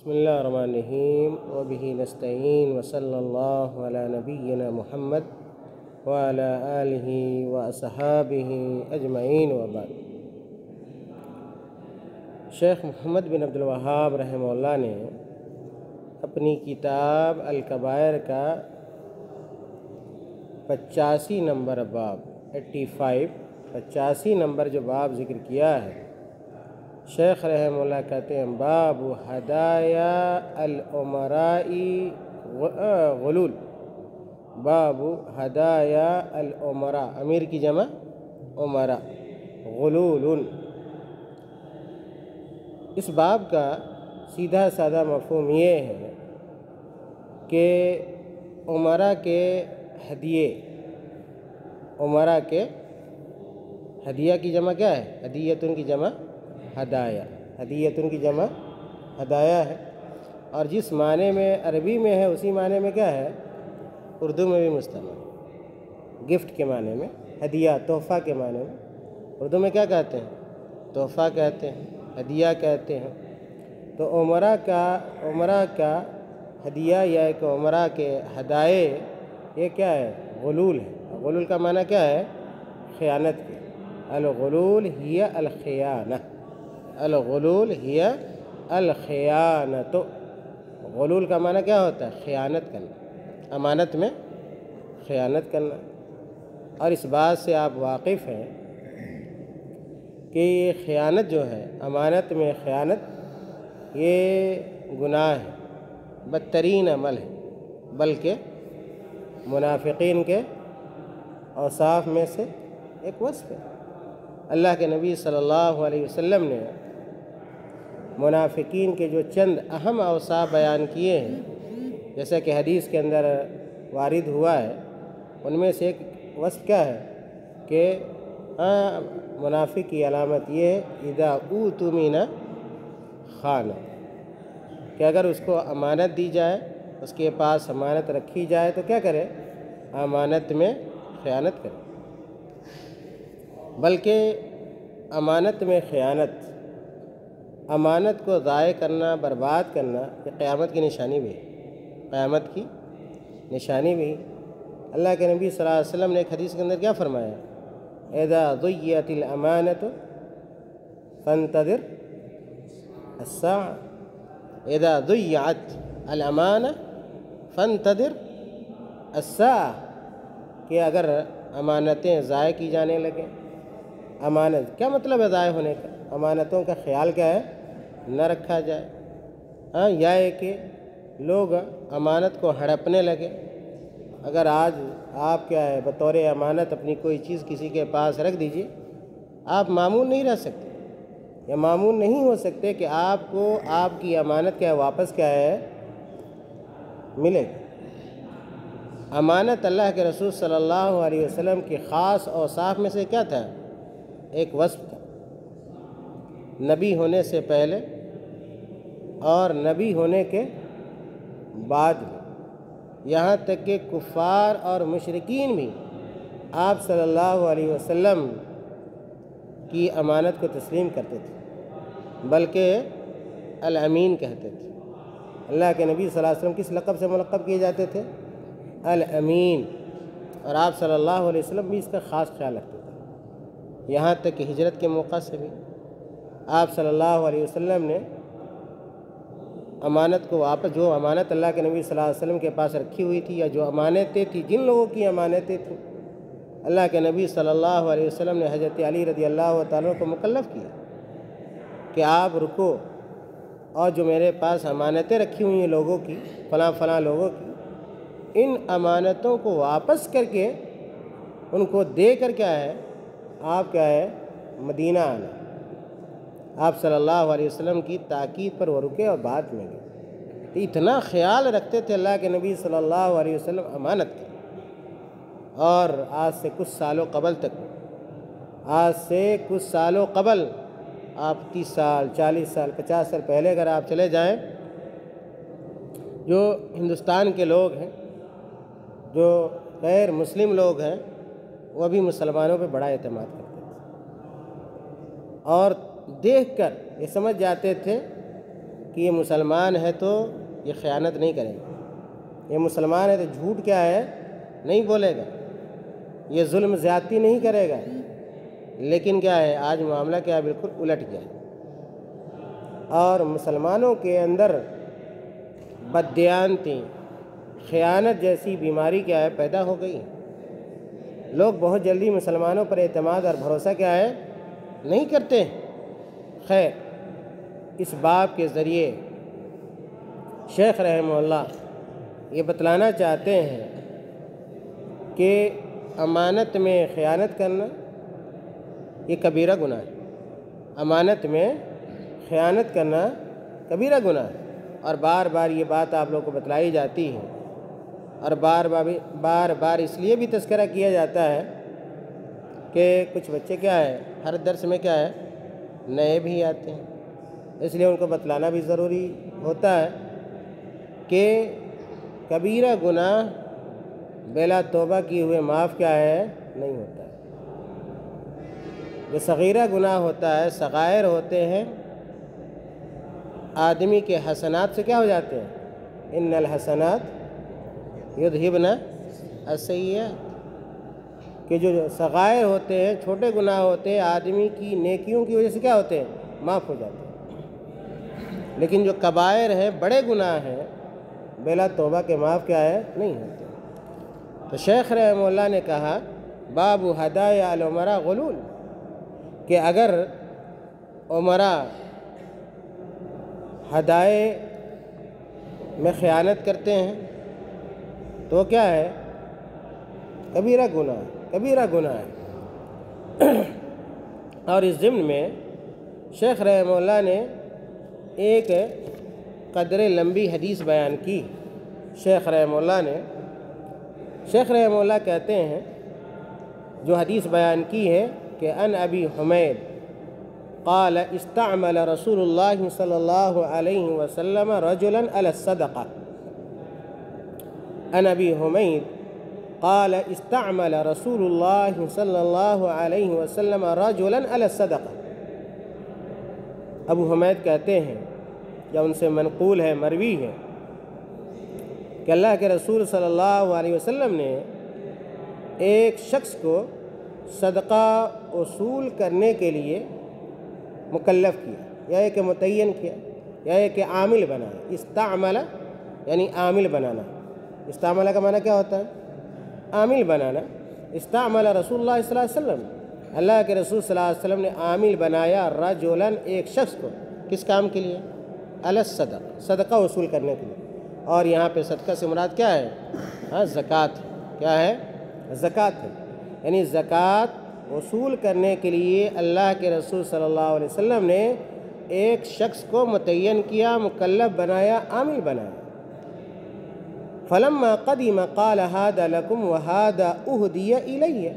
بسم اللہ الرحمن الرحیم وبہ نستعین وصلی اللہ علی نبینا محمد وعلی آلہ واصحابہ اجمعین وبعد۔ شیخ محمد بن عبد الوہاب رحمہ اللہ نے اپنی کتاب الکبائر کا 85 نمبر باب 85 نمبر جو باب ذکر کیا ہے، شیخ رحمہ اللہ کہتے ہیں باب ہدایا الامراء غلول۔ باب ہدایا الامراء، امیر کی جمع امراء، غلول۔ اس باب کا سیدھا سادہ مفہوم یہ ہے کہ امراء کے ہدیے، امراء کے ہدیہ کی جمع کیا ہے؟ ہدیتن کی جمع ہدایہ، ہدیتن کی جمع ہدایہ ہے، اور جس معنی میں عربی میں ہے اسی معنی میں کیا ہے؟ اردو میں بھی مستعمل، گفٹ کے معنی میں، ہدیہ تحفہ کے معنی میں۔ اردو میں کیا کہتے ہیں؟ تحفہ کہتے ہیں، ہدیہ کہتے ہیں۔ تو امراء کا ہدیہ یا ایک امراء کے ہدایے، یہ کیا ہے؟ غلول ہے۔ غلول کا معنی کیا ہے؟ خیانت کے۔ الغلول ہی الخیانہ، الغلول ہی الخیانت۔ غلول کا معنی کیا ہوتا ہے؟ خیانت کرنا، امانت میں خیانت کرنا۔ اور اس بات سے آپ واقف ہیں کہ یہ خیانت جو ہے، امانت میں خیانت، یہ گناہ ہے، بدترین عمل ہے، بلکہ منافقین کے اوصاف میں سے ایک وصف ہے۔ اللہ کے نبی صلی اللہ علیہ وسلم نے منافقین کے جو چند اہم اوصاف بیان کیے ہیں، جیسا کہ حدیث کے اندر وارد ہوا ہے، ان میں سے ایک وصف کیا ہے کہ منافق کی علامت یہ ہے اذا اؤتمن خان، کہ اگر اس کو امانت دی جائے، اس کے پاس امانت رکھی جائے تو کیا کرے؟ امانت میں خیانت کرے۔ بلکہ امانت میں خیانت، امانت کو ضائع کرنا، برباد کرنا، یہ قیامت کی نشانی بھی ہے، قیامت کی نشانی بھی۔ اللہ کے نبی صلی اللہ علیہ وسلم نے ایک حدیث کے اندر کیا فرمایا؟ اذا ضیعت الامانۃ فانتظر الساعہ، اذا ضیعت الامانہ فانتظر الساعہ، کہ اگر امانتیں ضائع کی جانے لگیں، امانت کیا مطلب ہے ضائع ہونے کا؟ امانتوں کا خیال کیا ہے؟ نہ رکھا جائے، یا ہے کہ لوگ امانت کو ہڑپنے لگے۔ اگر آج آپ کیا ہے بطور امانت اپنی کوئی چیز کسی کے پاس رکھ دیجیے، آپ مامون نہیں رہ سکتے، یا مامون نہیں ہو سکتے کہ آپ کو آپ کی امانت کیا ہے واپس کیا ہے ملے گی۔ امانت اللہ کے رسول صلی اللہ علیہ وسلم کی خاص اوصاف میں سے کیا تھا؟ ایک وصف تھا، نبی ہونے سے پہلے اور نبی ہونے کے بعد میں، یہاں تک کہ کفار اور مشرکین بھی آپ صلی اللہ علیہ وسلم کی امانت کو تسلیم کرتے تھے، بلکہ الامین کہتے تھے۔ اللہ کے نبی صلی اللہ علیہ وسلم کس لقب سے ملقب کیے جاتے تھے؟ الامین، اور آپ صلی اللہ علیہ وسلم بھی اس کا خاص خیال رکھتے تھے۔ یہاں تک کہ ہجرت کے موقع سے بھی آپ صلی اللہ علیہ وسلم نے امانت کو واپس، جو امانت اللہ کے نبی صلی اللہ علیہ وسلم کے پاس رکھی ہوئی تھی، یا جو امانتیں تھیں، جن لوگوں کی امانتیں تھیں، اللہ کے نبی صلی اللہ علیہ وسلم نے حضرت علی رضی اللہ تعالیٰ کو مکلف کیا کہ آپ رکو، اور جو میرے پاس امانتیں رکھی ہوئی ہیں لوگوں کی، فلاں فلاں لوگوں کی، ان امانتوں کو واپس کر کے ان کو دے کر کیا ہے آپ کیا ہے مدینہ آنا۔ آپ صلی اللہ علیہ وسلم کی تاکید پر وہ رکے اور بعد میں گئے۔ تو اتنا خیال رکھتے تھے اللہ کے نبی صلی اللہ علیہ وسلم امانت کا۔ اور آج سے کچھ سالوں قبل تک، آج سے کچھ سالوں قبل، آپ 30 سال 40 سال 50 سال پہلے اگر آپ چلے جائیں، جو ہندوستان کے لوگ ہیں، جو غیر مسلم لوگ ہیں، وہ بھی مسلمانوں پہ بڑا اعتماد کرتے تھے، اور دیکھ کر یہ سمجھ جاتے تھے کہ یہ مسلمان ہے تو یہ خیانت نہیں کرے گا، یہ مسلمان ہے تو جھوٹ کیا ہے نہیں بولے گا، یہ ظلم زیادتی نہیں کرے گا، لیکن کیا ہے آج معاملہ کیا ہے بالکل الٹ گیا ہے، اور مسلمانوں کے اندر بددیانتی، خیانت جیسی بیماری کیا ہے پیدا ہو گئی۔ لوگ بہت جلدی مسلمانوں پر اعتماد اور بھروسہ کیا ہے نہیں کرتے۔ خیر، اس باب کے ذریعے شیخ رحمہ اللہ یہ بتلانا چاہتے ہیں کہ امانت میں خیانت کرنا یہ کبیرہ گناہ ہے، امانت میں خیانت کرنا کبیرہ گناہ ہے، اور بار بار یہ بات آپ لوگوں کو بتلائی جاتی ہے، اور بار بار اس لیے بھی تذکرہ کیا جاتا ہے کہ کچھ بچے کیا ہے ہر درس میں کیا ہے نئے بھی آتے ہیں، اس لیے ان کو بتلانا بھی ضروری ہوتا ہے کہ کبیرہ گناہ بلا توبہ کیے ہوئے معاف کیا ہے نہیں ہوتا ہے۔ جو صغیرہ گناہ ہوتا ہے، صغائر ہوتے ہیں، آدمی کے حسنات سے کیا ہو جاتے ہیں، ان الحسنات یذہبن السیئات، کہ جو صغائر ہوتے ہیں، چھوٹے گناہ ہوتے ہیں، آدمی کی نیکیوں کی وجہ سے کیا ہوتے ہیں معاف ہو جاتے ہیں، لیکن جو کبائر ہیں، بڑے گناہ ہیں، بلا توبہ کے معاف کیا ہے نہیں ہوتے۔ تو شیخ رحمہ اللہ نے کہا باب ہدایا العمراء غلول، کہ اگر عمراء ہدایے میں خیانت کرتے ہیں تو کیا ہے کبیرہ گناہ ہے۔ اور اس ضمن میں شیخ رحمہ اللہ نے ایک قدر لمبی حدیث بیان کی۔ شیخ رحمہ اللہ کہتے ہیں جو حدیث بیان کی ہے کہ ان ابی حمید قال استعمل رسول اللہ صلی اللہ علیہ وسلم رجلا علی الصدقہ، ان ابی حمید قال استعمل رسول اللہ صلی اللہ علیہ وسلم رجلا علی الصدقہ۔ ابو حمید کہتے ہیں یا ان سے منقول ہے، مروی ہے، کہ اللہ کے رسول صلی اللہ علیہ وسلم نے ایک شخص کو صدقہ وصول کرنے کے لیے مکلف کیا، یا ایک متعین کیا، یا ایک عامل بنایا۔ استعمل یعنی عامل بنانا، استعمل کا معنی کیا ہوتا ہے عامل بنانا۔ استعمل رسول اللہ صلی اللہ علیہ وسلم، اللہ کے رسول صلی اللہ علیہ وسلم نے عامل بنایا رجلا ایک شخص کو، کس کام کے لیے، علی الصدقہ، صدقہ وصول کرنے کے لیے۔ اور یہاں پہ صدقہ سے مراد کیا ہے، زکوٰۃ، کیا ہے زکوٰۃ ہے، یعنی زکوٰۃ وصول کرنے کے لیے اللہ کے رسول صلی اللہ علیہ وسلم نے ایک شخص کو متعین کیا، مکلف بنایا، عامل بنایا۔ فلما قدم قال هذا لكم وهذا اهدي الی،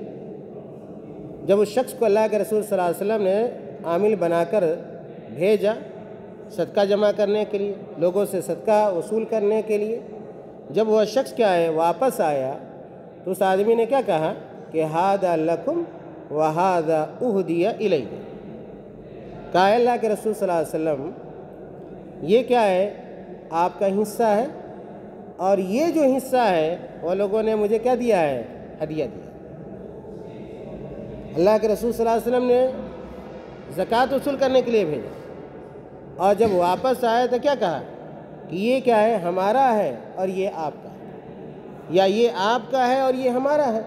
جب اس شخص کو اللہ کے رسول صلی اللہ علیہ وسلم نے عامل بنا کر بھیجا صدقہ جمع کرنے کے لیے، لوگوں سے صدقہ وصول کرنے کے لیے، جب وہ شخص کیا ہے واپس آیا تو اس آدمی نے کیا کہا کہ هذا لكم وهذا اهدي الی، کہا اللہ کے رسول صلی اللہ علیہ وسلم یہ کیا ہے آپ کا حصہ ہے، اور یہ جو حصہ ہے وہ لوگوں نے مجھے کیا دیا ہے ہدیہ دیا۔ اللہ کے رسول صلی اللہ علیہ وسلم نے زکوٰۃ وصول کرنے کے لیے بھیجا، اور جب واپس آئے تو کیا کہا کہ یہ کیا ہے ہمارا ہے اور یہ آپ کا ہے، یا یہ آپ کا ہے اور یہ ہمارا ہے،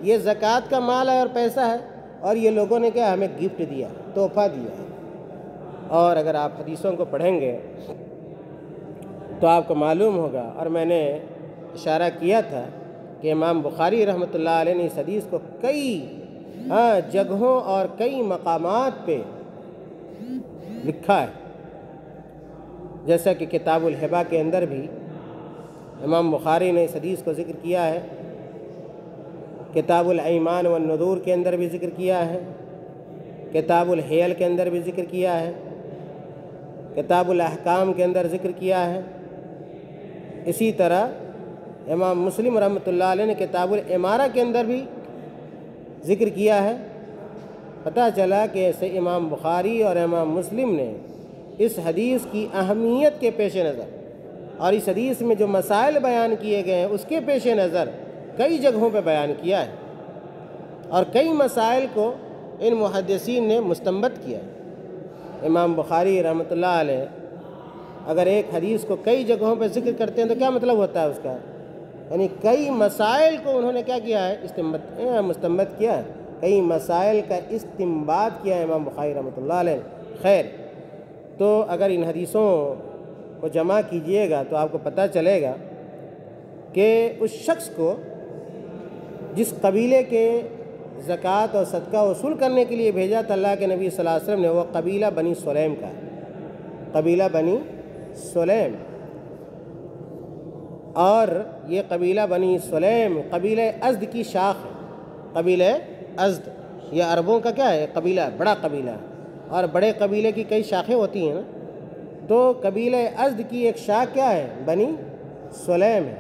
یہ زکوٰۃ کا مال ہے اور پیسہ ہے، اور یہ لوگوں نے کیا ہمیں گفٹ دیا، تحفہ دیا ہے۔ اور اگر آپ حدیثوں کو پڑھیں گے تو آپ کو معلوم ہوگا، اور میں نے اشارہ کیا تھا کہ امام بخاری رحمۃ اللہ علیہ نے اس حدیث کو کئی جگہوں اور کئی مقامات پہ لکھا ہے، جیسا کہ کتاب الہبہ کے اندر بھی امام بخاری نے اس حدیث کو ذکر کیا ہے، کتاب الایمان والنذور کے اندر بھی ذکر کیا ہے، کتاب الحیل کے اندر بھی ذکر کیا ہے، کتاب الاحکام کے اندر ذکر کیا ہے۔ اسی طرح امام مسلم رحمۃ اللہ علیہ نے کتاب الامارہ کے اندر بھی ذکر کیا ہے۔ پتہ چلا کہ ایسے امام بخاری اور امام مسلم نے اس حدیث کی اہمیت کے پیش نظر اور اس حدیث میں جو مسائل بیان کیے گئے ہیں اس کے پیش نظر کئی جگہوں پہ بیان کیا ہے، اور کئی مسائل کو ان محدثین نے مستنبط کیا ہے۔ امام بخاری رحمۃ اللہ علیہ اگر ایک حدیث کو کئی جگہوں پہ ذکر کرتے ہیں تو کیا مطلب ہوتا ہے اس کا؟ یعنی کئی مسائل کو انہوں نے کیا کیا ہے؟ مستنبط کیا ہے، کئی مسائل کا استنباط کیا ہے امام بخاری رحمۃ اللہ علیہ۔ خیر، تو اگر ان حدیثوں کو جمع کیجئے گا تو آپ کو پتہ چلے گا کہ اس شخص کو جس قبیلے کے زکوٰۃ اور صدقہ وصول کرنے کے لیے بھیجا تھا اللہ کے نبی صلی اللہ علیہ وسلم نے، وہ قبیلہ بنی سلیم کا ہے، قبیلہ بنی سلیم۔ اور یہ قبیلہ بنی سلیم قبیلہ ازد کی شاخ ہے۔ قبیلہ ازد یہ عربوں کا کیا ہے؟ قبیلہ، بڑا قبیلہ ہے، اور بڑے قبیلے کی کئی شاخیں ہوتی ہیں نا، تو قبیلہ ازد کی ایک شاخ کیا ہے؟ بنی سلیم ہے۔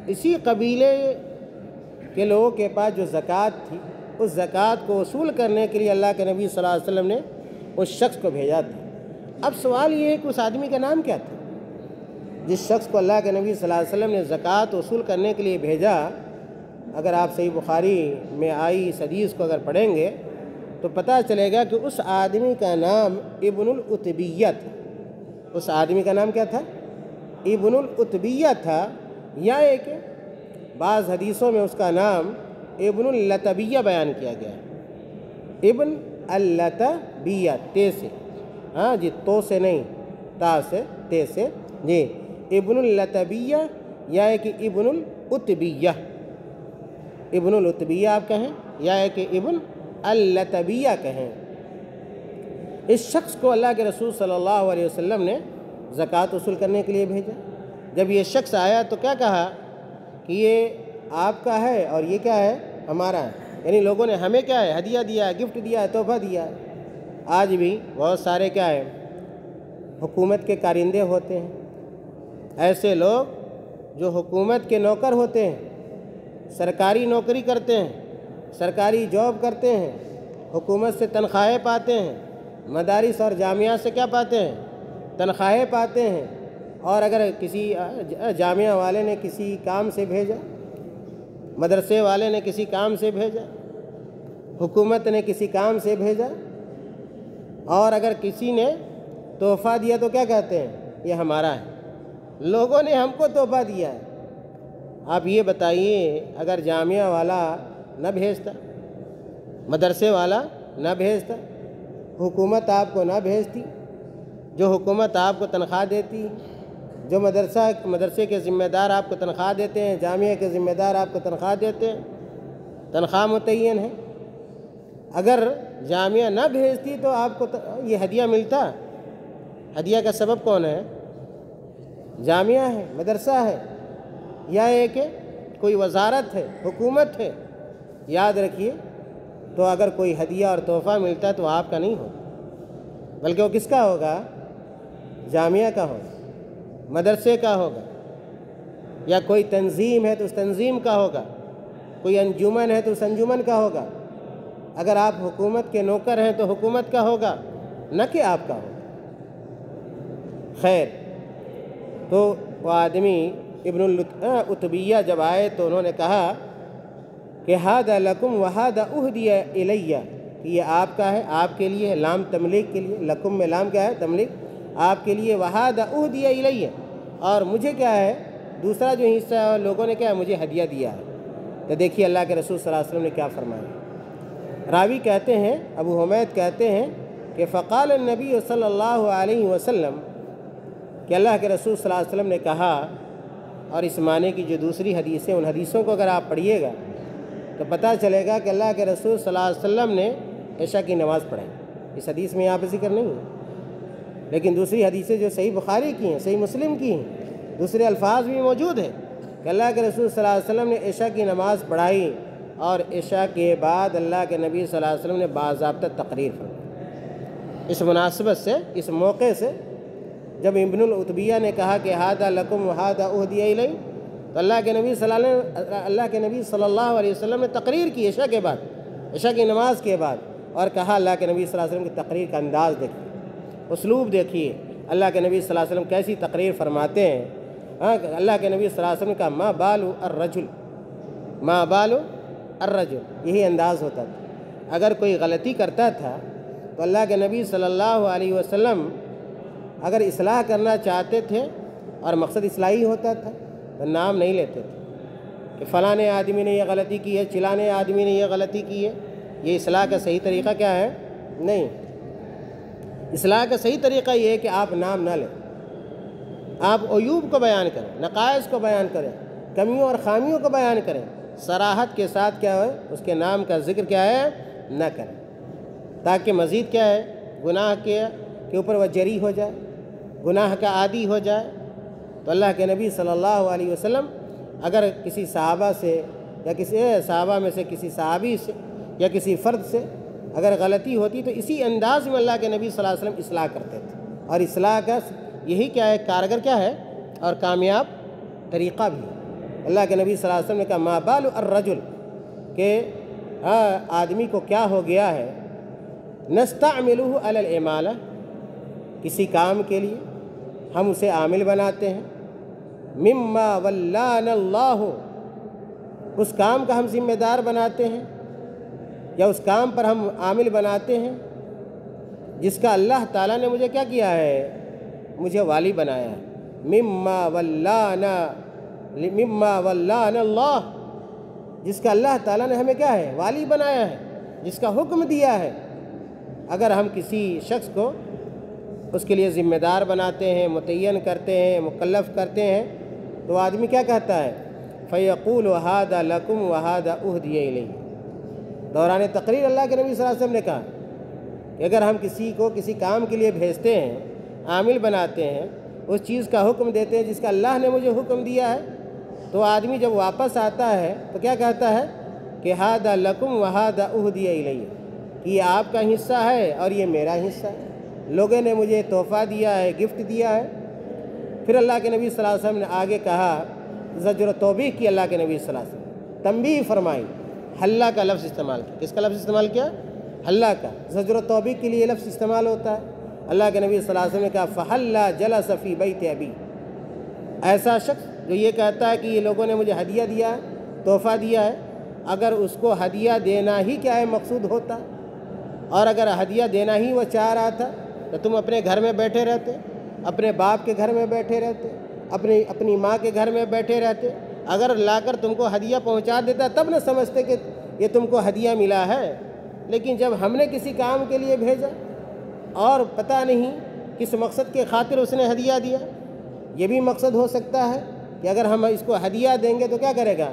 اسی قبیلے کے لوگوں کے پاس جو زکوٰۃ تھی، اس زکوٰۃ کو وصول کرنے کے لیے اللہ کے نبی صلی اللہ علیہ وسلم نے اس شخص کو بھیجا تھا۔ اب سوال یہ ہے کہ اس آدمی کا نام کیا تھا؟ جس شخص کو اللہ کے نبی صلی اللہ علیہ وسلم نے زکوٰۃ وصول کرنے کے لیے بھیجا، اگر آپ صحیح بخاری میں آئی اس حدیث کو اگر پڑھیں گے تو پتہ چلے گا کہ اس آدمی کا نام ابن العتبیہ تھا۔ اس آدمی کا نام کیا تھا؟ ابن العتبیہ تھا، یا ایک بعض حدیثوں میں اس کا نام ابن اللتبیہ بیان کیا گیا ہے۔ ابن اللتبیہ، تے سے، ہاں جی، تو سے نہیں، تا سے، تے سے، جی، ابن اللتبیہ یا ایک ابن العتبیہ۔ ابن العتبیہ آپ کہیں یا ایک ابن اللتبیہ کہیں۔ اس شخص کو اللہ کے رسول صلی اللہ علیہ وسلم نے زکوٰۃ وصول کرنے کے لیے بھیجا۔ جب یہ شخص آیا تو کیا کہا کہ یہ آپ کا ہے اور یہ کیا ہے؟ ہمارا ہے۔ یعنی لوگوں نے ہمیں کیا ہے؟ ہدیہ دیا ہے، گفٹ دیا ہے، تحفہ دیا ہے۔ آج بھی بہت سارے کیا ہے؟ حکومت کے کارندے ہوتے ہیں، ایسے لوگ جو حکومت کے نوکر ہوتے ہیں، سرکاری نوکری کرتے ہیں، سرکاری جاب کرتے ہیں، حکومت سے تنخواہیں پاتے ہیں، مدارس اور جامعہ سے کیا پاتے ہیں؟ تنخواہیں پاتے ہیں، اور اگر کسی جامعہ والے نے کسی کام سے بھیجا، مدرسے والے نے کسی کام سے بھیجا، حکومت نے کسی کام سے بھیجا، اور اگر کسی نے تحفہ دیا تو کیا کہتے ہیں؟ یہ ہمارا ہے، لوگوں نے ہم کو تحفہ دیا ہے۔ آپ یہ بتائیے، اگر جامعہ والا نہ بھیجتا، مدرسے والا نہ بھیجتا، حکومت آپ کو نہ بھیجتی، جو حکومت آپ کو تنخواہ دیتی، جو مدرسے کے ذمہ دار آپ کو تنخواہ دیتے ہیں، جامعہ کے ذمہ دار آپ کو تنخواہ دیتے ہیں، تنخواہ متعین ہے، اگر جامعہ نہ بھیجتی تو آپ کو یہ ہدیہ ملتا؟ ہدیہ کا سبب کون ہے؟ جامعہ ہے، مدرسہ ہے، یا ایک کوئی وزارت ہے، حکومت ہے۔ یاد رکھیے، تو اگر کوئی ہدیہ اور تحفہ ملتا تو آپ کا نہیں ہوگا، بلکہ وہ کس کا ہوگا؟ جامعہ کا ہوگا، مدرسے کا ہوگا، یا کوئی تنظیم ہے تو اس تنظیم کا ہوگا، کوئی انجمن ہے تو اس انجمن کا ہوگا۔ اگر آپ حکومت کے نوکر ہیں تو حکومت کا ہوگا، نہ کہ آپ کا ہوگا۔ خیر، تو وہ آدمی ابن العتبیہ جب آئے تو انہوں نے کہا کہ ھذا لکم وھذا اہدی الیہ، کہ یہ آپ کا ہے، آپ کے لیے، لام تملیک کے لیے، لکم میں لام کیا ہے؟ تملیک، آپ کے لیے، وھذا اہدی الیہ، اور مجھے کیا ہے؟ دوسرا جو حصہ ہے لوگوں نے کیا ہے؟ مجھے ہدیہ دیا ہے۔ تو دیکھیے اللہ کے رسول صلی اللہ علیہ وسلم نے کیا فرمایا۔ راوی کہتے ہیں، ابو حمید کہتے ہیں کہ فقال النبی صلی اللہ علیہ وسلم، کہ اللہ کے رسول صلی اللہ علیہ وسلم نے کہا، اور اس معنی کی جو دوسری حدیثیں، ان حدیثوں کو اگر آپ پڑھیے گا تو پتہ چلے گا کہ اللہ کے رسول صلی اللہ علیہ وسلم نے عشاء کی نماز پڑھائی۔ اس حدیث میں یہاں پہ ذکر نہیں ہے، لیکن دوسری حدیثیں جو صحیح بخاری کی ہیں، صحیح مسلم کی ہیں، دوسرے الفاظ بھی موجود ہیں کہ اللہ کے رسول صلی اللہ علیہ وسلم نے عشاء کی نماز پڑھائی، اور عشاء کے بعد اللہ کے نبی صلی اللہ علیہ وسلم نے باضابطہ تقریر فرمائی۔ اس مناسبت سے، اس موقع سے، جب ابن العتبیہ نے کہا کہ ھذا لکم وھذا اہدی الیہ، تو اللہ کے نبی صلی اللہ علیہ وسلم نے تقریر کی عشاء کے بعد، عشاء کی نماز کے بعد، اور کہا، اللہ کے نبی صلی اللہ علیہ وسلم کی تقریر کا انداز دیکھیں، اسلوب دیکھیے اللہ کے نبی صلی اللہ علیہ وسلم کیسی تقریر فرماتے ہیں۔ اللہ کے نبی صلی اللہ علیہ وسلم کا ما بال الرجل، ما بال الرجل، یہی انداز ہوتا تھا۔ اگر کوئی غلطی کرتا تھا تو اللہ کے نبی صلی اللہ علیہ وسلم اگر اصلاح کرنا چاہتے تھے اور مقصد اصلاحی ہوتا تھا تو نام نہیں لیتے تھے کہ فلاں آدمی نے یہ غلطی کی ہے، چلانے آدمی نے یہ غلطی کی ہے۔ یہ اصلاح کا صحیح طریقہ کیا ہے؟ نہیں، اصلاح کا صحیح طریقہ یہ ہے کہ آپ نام نہ لیں، آپ عیوب کو بیان کریں، نقائص کو بیان کریں، کمیوں اور خامیوں کو بیان کریں، صراحت کے ساتھ کیا ہے اس کے نام کا ذکر کیا ہے نہ کریں، تاکہ مزید کیا ہے گناہ کے اوپر وہ جری ہو جائے، گناہ کا عادی ہو جائے۔ تو اللہ کے نبی صلی اللہ علیہ وسلم اگر کسی صحابہ سے یا کسی صحابہ میں سے کسی صحابی سے یا کسی فرد سے اگر غلطی ہوتی تو اسی انداز میں اللہ کے نبی صلی اللہ علیہ وسلم اصلاح کرتے تھے، اور اصلاح کا یہی کیا ہے کارگر کیا ہے اور کامیاب طریقہ بھی ہے۔ اللہ کے نبی صلی اللہ علیہ وسلم نے کہا ما بال الرجل، کہ آدمی کو کیا ہو گیا ہے، نستعملہ علی العمالہ، کسی کام کے لیے ہم اسے عامل بناتے ہیں، مما ولانا اللہ، اس کام کا ہم ذمہ دار بناتے ہیں یا اس کام پر ہم عامل بناتے ہیں جس کا اللہ تعالیٰ نے مجھے کیا کیا ہے، مجھے والی بنایا ہے۔ مما ولانا اللہ، جس کا اللہ تعالیٰ نے ہمیں کیا ہے والی بنایا ہے، جس کا حکم دیا ہے۔ اگر ہم کسی شخص کو اس کے لیے ذمہ دار بناتے ہیں، متعین کرتے ہیں، مکلف کرتے ہیں، تو آدمی کیا کہتا ہے فَيَقُولُ هَذَا لَكُمْ وَهَذَا أُهْدِيَ إِلَيْهِ۔ دوران تقریر اللہ کے نبی صلی اللہ علیہ وسلم نے کہا کہ اگر ہم کسی کو کسی کام کے لیے بھیجتے ہیں، عامل بناتے ہیں، اس چیز کا حکم دیتے ہیں جس کا اللہ نے مجھے حکم دیا ہے، تو آدمی جب واپس آتا ہے تو کیا کہتا ہے کہ هَذَا لَكُمْ وَهَذَا أُهْدِيَ إِلَيَّ، کہ یہ آپ کا حصہ ہے اور یہ میرا حصہ ہے، لوگوں نے مجھے تحفہ دیا ہے، گفٹ دیا ہے۔ پھر اللہ کے نبی صلی اللہ علیہ وسلم نے آگے کہا، زجر و توبیخ کی اللہ کے نبی صلی اللہ علیہ وسلم، تنبیہ فرمائی، حلہ کا لفظ استعمال کیا۔ کس کا لفظ استعمال کیا؟ حلہ کا۔ زجر و توبیخ کے لیے لفظ استعمال ہوتا ہے۔ اللہ کے نبی صلی اللہ علیہ وسلم نے کہا فَحَلَّا جَلَسَ فِي بَيْتِ أَبِي، ایسا شخص جو یہ کہتا ہے کہ یہ لوگوں نے مجھے ہدیہ دیا ہے، تحفہ دیا ہے، اگر اس کو ہدیہ دینا ہی کیا ہے مقصود ہوتا، اور اگر ہدیہ دینا ہی وہ چاہ رہا تھا تو تم اپنے گھر میں بیٹھے رہتے، اپنے باپ کے گھر میں بیٹھے رہتے، اپنی ماں کے گھر میں بیٹھے رہتے۔ اگر لا کر تم کو ہدیہ پہنچا دیتا تب نہ سمجھتے کہ یہ تم کو ہدیہ ملا ہے، لیکن جب ہم نے کسی کام کے لیے بھیجا اور پتہ نہیں کس مقصد کے خاطر اس نے ہدیہ دیا، یہ بھی مقصد ہو سکتا ہے کہ اگر ہم اس کو ہدیہ دیں گے تو کیا کرے گا،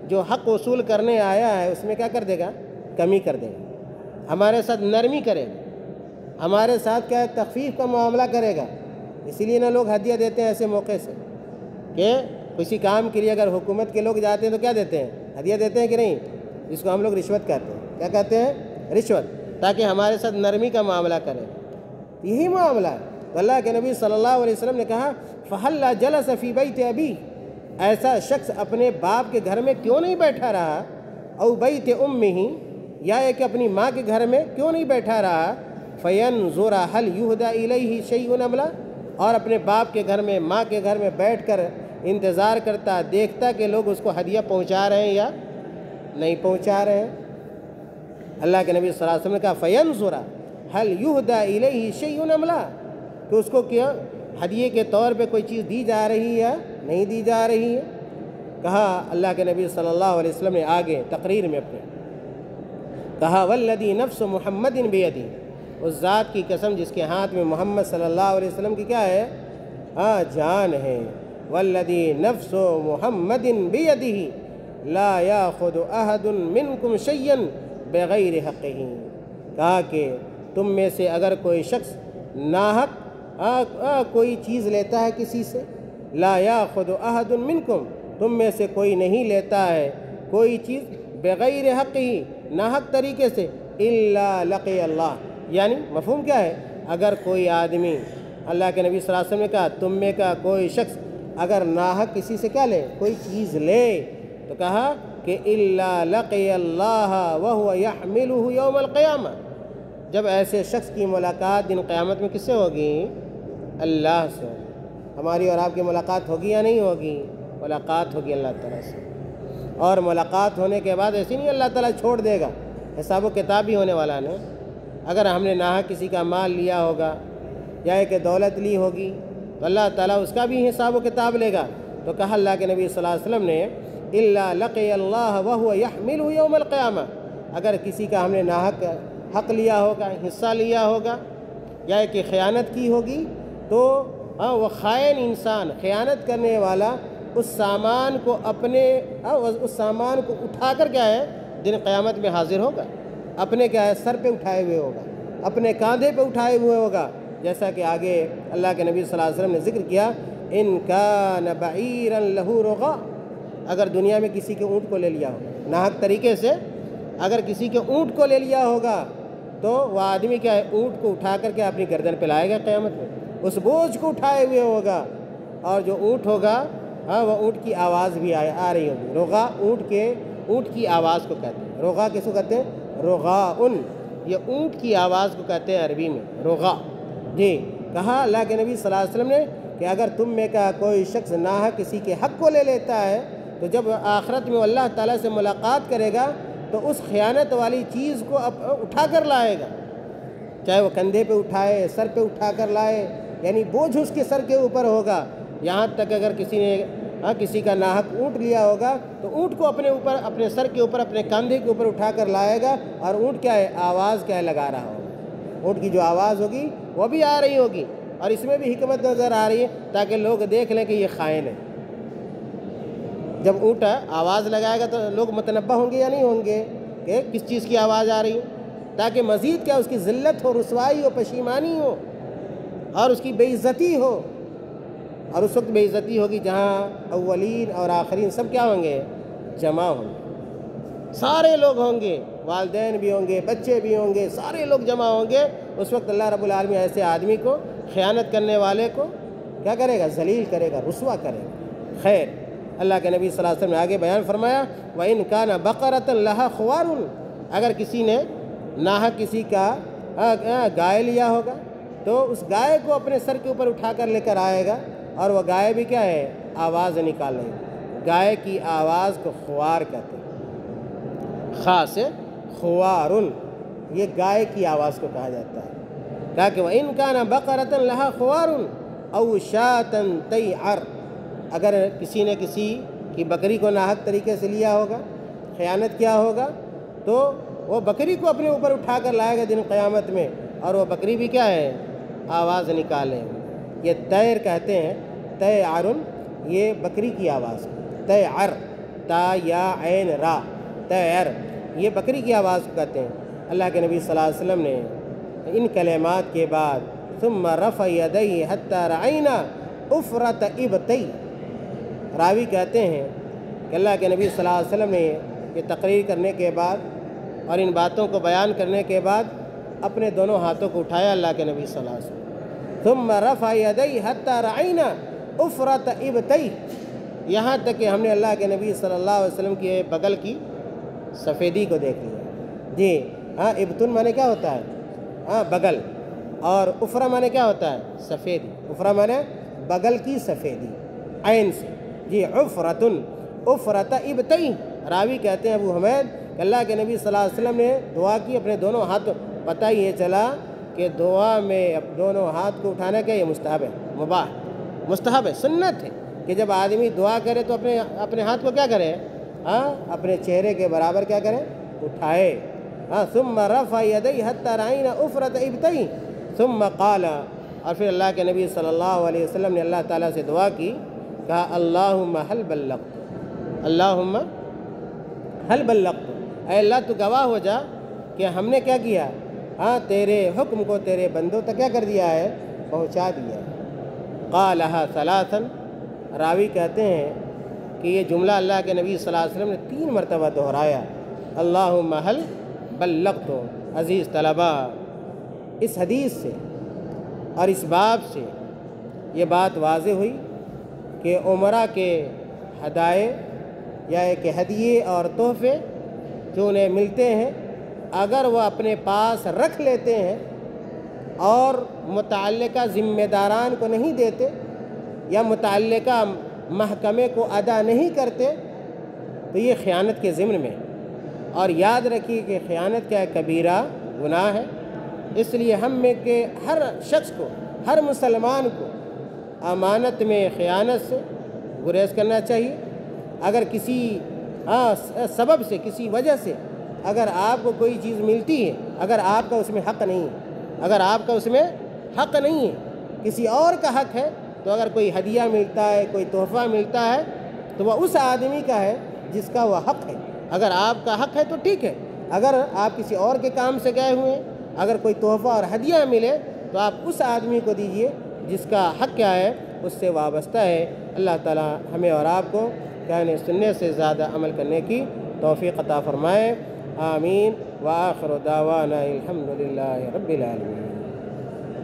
جو حق وصول کرنے آیا ہے اس میں کیا کر دے گا، کمی کر دے گا، ہمارے ساتھ نرمی کرے گا، ہمارے ساتھ کیا ہے تخفیف کا معاملہ کرے گا۔ اسی لیے نہ لوگ ہدیہ دیتے ہیں ایسے موقع سے کہ کسی کام کے لیے اگر حکومت کے لوگ جاتے ہیں تو کیا دیتے ہیں، ہدیہ دیتے ہیں کہ نہیں، جس کو ہم لوگ رشوت کہتے ہیں۔ کیا کہتے ہیں؟ رشوت، تاکہ ہمارے ساتھ نرمی کا معاملہ کریں۔ یہی معاملہ ہے۔ تو اللہ کے نبی صلی اللہ علیہ وسلم نے کہا فَحَلَّا جَلَسَ فِي بَيْتِ أَبِي، ایسا شخص اپنے باپ کے گھر میں کیوں نہیں بیٹھا رہا، او بیت امہ، یا کہ اپنی ماں کے گھر میں کیوں نہیں بیٹھا رہا، فَيَنْظُرَ هَلْ يُهْدَى إِلَيْهِ شَيْءٌ أَمْ لَا، اور اپنے باپ کے گھر میں ماں کے گھر میں بیٹھ کر انتظار کرتا، دیکھتا کہ لوگ اس کو ہدیہ پہنچا رہے ہیں یا نہیں پہنچا رہے ہیں۔ اللہ کے نبی صلی اللہ علیہ وسلم نے کہا فَيَنْظُرَ هَلْ يُهْدَى إِلَيْهِ شَيْءٌ أَمْ لَا، کہ اس کو کیا ہدیے کے طور پہ کوئی چیز دی جا رہی ہے یا نہیں دی جا رہی ہے۔ کہا اللہ کے نبی صلی اللہ علیہ وسلم نے آگے تقریر میں اپنے کہا وَالَّذِي نَفْسُ مُحَمَّدٍ بِيَدِهِ، اس ذات کی قسم جس کے ہاتھ میں محمد صلی اللہ علیہ وسلم کی کیا ہے، جان ہے۔ وَالَّذِي نَفْسُ مُحَمَّدٍ بِيَدِهِ لَا يَأْخُذُ أَحَدٌ مِّنْكُمْ شَيْئًا بِغَيْرِ حَقِّهِ، کہا کہ تم میں سے اگر کوئی شخص ناحق کوئی چیز لیتا ہے کسی سے، لا یاخذ احد منکم، تم میں سے کوئی نہیں لیتا ہے کوئی چیز بغیر حق ہی، ناحق طریقے سے، الا لقی اللہ، یعنی مفہوم کیا ہے، اگر کوئی آدمی، اللہ کے نبی صلی اللہ علیہ وسلم نے کہا تم میں کا کوئی شخص اگر ناحق کسی سے کیا لے، کوئی چیز لے، تو کہا کہ الا لقی اللہ وهو يحملہ یوم القیامہ، جب ایسے شخص کی ملاقات دن قیامت میں کس سے ہوگی؟ اللہ سے ہوگی۔ ہماری اور آپ کی ملاقات ہوگی یا نہیں ہوگی؟ ملاقات ہوگی اللہ تعالیٰ سے، اور ملاقات ہونے کے بعد ایسے نہیں اللہ تعالیٰ چھوڑ دے گا، حساب و کتاب بھی ہونے والا ہے۔ اگر ہم نے ناحق کسی کا مال لیا ہوگا یا ایک دولت لی ہوگی تو اللہ تعالیٰ اس کا بھی حساب و کتاب لے گا۔ تو کہا اللہ کے نبی صلی اللہ علیہ وسلم نے الا لقی اللہ وهو يحمله یوم القیامہ، اگر کسی کا ہم نے ناحق حق لیا ہوگا، حصہ لیا ہوگا یا ایک خیانت کی ہوگی تو وہ خائن انسان، خیانت کرنے والا اس سامان کو اس سامان کو اٹھا کر کیا ہے دن قیامت میں حاضر ہوگا، اپنے کیا ہے سر پہ اٹھائے ہوئے ہوگا، اپنے کاندھے پہ اٹھائے ہوئے ہوگا، جیسا کہ آگے اللہ کے نبی صلی اللہ علیہ وسلم نے ذکر کیا ان کان بعیرا لہ رغا، اگر دنیا میں کسی کے اونٹ کو لے لیا ہوگا ناحق طریقے سے، اگر کسی کے اونٹ کو لے لیا ہوگا تو وہ آدمی کیا ہے اونٹ کو اٹھا کر کے اپنی گردن پہ لائے گا قیامت میں، اس بوجھ کو اٹھائے ہوئے ہوگا، اور جو اونٹ ہوگا وہ اونٹ کی آواز بھی آ رہی ہوگی۔ رغا اونٹ کی آواز کو کہتے ہیں، رغا کس کو کہتے ہیں؟ رغاءن، یہ اونٹ کی آواز کو کہتے ہیں عربی میں رغا۔ جی کہا اللہ کے نبی صلی اللہ علیہ وسلم نے کہ اگر تم میں کا کوئی شخص ناحق کسی کے حق کو لے لیتا ہے تو جب آخرت میں اللہ تعالیٰ سے ملاقات کرے گا تو اس خیانت والی چیز کو اٹھا کر لائے گا، چاہے وہ کندھے پہ اٹھائے، سر پہ اٹھا کر لائے، یعنی بوجھ اس کے سر کے اوپر ہوگا۔ یہاں تک اگر کسی نے کسی کا ناحق اونٹ لیا ہوگا تو اونٹ کو اپنے سر کے اوپر، اپنے کاندھے کے اوپر اٹھا کر لائے گا، اور اونٹ کیا ہے آواز کیا ہے لگا رہا ہوگا، اونٹ کی جو آواز ہوگی وہ بھی آ رہی ہوگی، اور اس میں بھی حکمت نظر آ رہی ہے تاکہ لوگ دیکھ لیں کہ یہ خائن ہے۔ جب اونٹ آواز لگائے گا تو لوگ متنبہ ہوں گے یا نہیں ہوں گے کہ کس چیز کی آواز آ رہی ہے، تاکہ مزید کیا اس کی ذلت ہو، رسوائی ہو، پشیمانی ہو، اور اس کی بے عزتی ہو۔ اور اس وقت بے عزتی ہوگی جہاں اولین اور آخرین سب کیا ہوں گے؟ جمع ہوں گے، سارے لوگ ہوں گے، والدین بھی ہوں گے، بچے بھی ہوں گے، سارے لوگ جمع ہوں گے۔ اس وقت اللہ رب العالمین ایسے آدمی کو، خیانت کرنے والے کو کیا کرے گا؟ ذلیل کرے گا، رسوا کرے گا۔ خیر، اللہ کے نبی صلی اللہ علیہ وسلم نے آگے بیان فرمایا وَإِن كَانَ بَقَرَةً لَهَا خُوَارٌ، اگر کسی نے ناحق کسی کا گائے لیا ہوگا تو اس گائے کو اپنے سر کے اوپر اٹھا کر لے کر آئے گا، اور وہ گائے بھی کیا ہے آواز نکال رہی ہے۔ گائے کی آواز کو خوار کہتے ہیں، خاص خوارن، یہ گائے کی آواز کو کہا جاتا ہے۔ کہا کہ وَإِن كَانَ بَقَرَةً لَهَا خُوَارٌ أَوْ شَاةً تَيْعَرْ، اگر کسی نے کسی کی بکری کو ناحق طریقے سے لیا ہوگا، خیانت کیا ہوگا، تو وہ بکری کو اپنے اوپر اٹھا کر لائے گا دن قیامت میں، اور وہ بکری بھی کیا ہے آواز نکالے۔ یہ تیر کہتے ہیں، تیعرن، یہ بکری کی آواز، تیعر، تا یا عین را، تیر، یہ بکری کی آواز کو کہتے ہیں۔ اللہ کے نبی صلی اللہ علیہ وسلم نے ان کلمات کے بعد ثم رفع یدیہ حتی رعینا افرت ابتی، راوی کہتے ہیں کہ اللہ کے نبی صلی اللہ علیہ وسلم نے یہ تقریر کرنے کے بعد اور ان باتوں کو بیان کرنے کے بعد اپنے دونوں ہاتھوں کو اٹھایا اللہ کے نبی صلی اللہ علیہ وسلم، ثم رفع یدیہ حتی رعینا افرت ابتی، یہاں تک کہ ہم نے اللہ کے نبی صلی اللہ علیہ وسلم کی بغل کی سفیدی کو دیکھ لیا۔ جی ہاں، ابتن مانے کیا ہوتا ہے؟ بغل، اور افرا مانے کیا ہوتا ہے؟ سفیدی، افرا مانے بغل کی سفیدی، عین سے۔ جی عفرتن، افرت ابتی، راوی کہتے ہیں ابو حمید کہ اللہ کے نبی صلی اللہ علیہ وسلم نے دعا کی اپنے دونوں ہاتھ، پتہ یہ چلا کہ دعا میں دونوں ہاتھ کو اٹھانا کیا یہ مستحب ہے، مباح، مستحب ہے، سنت ہے کہ جب آدمی دعا کرے تو اپنے ہاتھ کو کیا کرے؟ اپنے چہرے کے برابر کیا کرے؟ اٹھائے۔ ثم رفع یدیہ حتی رعینا افرت ابتی ثم قال، اور پھر اللہ کے نبی صلی اللہ علیہ وسلم نے اللہ تعالیٰ سے دعا کی، کہا اللہم حل بلغت، اللہم حل بلغت، اے اللہ تو گواہ ہو جا کہ ہم نے کیا کیا، تیرے حکم کو تیرے بندوں تک کیا کر دیا ہے؟ پہنچا دیا ہے۔ قالها ثلاثا، راوی کہتے ہیں کہ یہ جملہ اللہ کے نبی صلی اللہ علیہ وسلم نے 3 مرتبہ دہرایا، اللہم حل بلغت۔ عزیز طلبہ، اس حدیث سے اور اس باب سے یہ بات واضح ہوئی کہ عمرہ کے ہدایے یا ایک ہدیے اور تحفے جو انہیں ملتے ہیں، اگر وہ اپنے پاس رکھ لیتے ہیں اور متعلقہ ذمہ داران کو نہیں دیتے یا متعلقہ محکمے کو ادا نہیں کرتے تو یہ خیانت کے ضمن میں، اور یاد رکھیے کہ خیانت کا کبیرہ گناہ ہے۔ اس لیے ہم میں کہ ہر شخص کو، ہر مسلمان کو امانت میں خیانت سے گریز کرنا چاہیے۔ اگر کسی سبب سے، کسی وجہ سے اگر آپ کو کوئی چیز ملتی ہے، اگر آپ کا اس میں حق نہیں ہے، اگر آپ کا اس میں حق نہیں ہے، کسی اور کا حق ہے، تو اگر کوئی ہدیہ ملتا ہے، کوئی تحفہ ملتا ہے تو وہ اس آدمی کا ہے جس کا وہ حق ہے۔ اگر آپ کا حق ہے تو ٹھیک ہے، اگر آپ کسی اور کے کام سے گئے ہوئے ہیں، اگر کوئی تحفہ اور ہدیہ ملے تو آپ اس آدمی کو دیجئے جس کا حق کیا ہے، اس سے وابستہ ہے۔ اللہ تعالی ہمیں اور آپ کو کہنے سننے سے زیادہ عمل کرنے کی توفیق عطا فرمائے۔ آمین۔ وآخر دعوانا الحمدللہ رب العالمین۔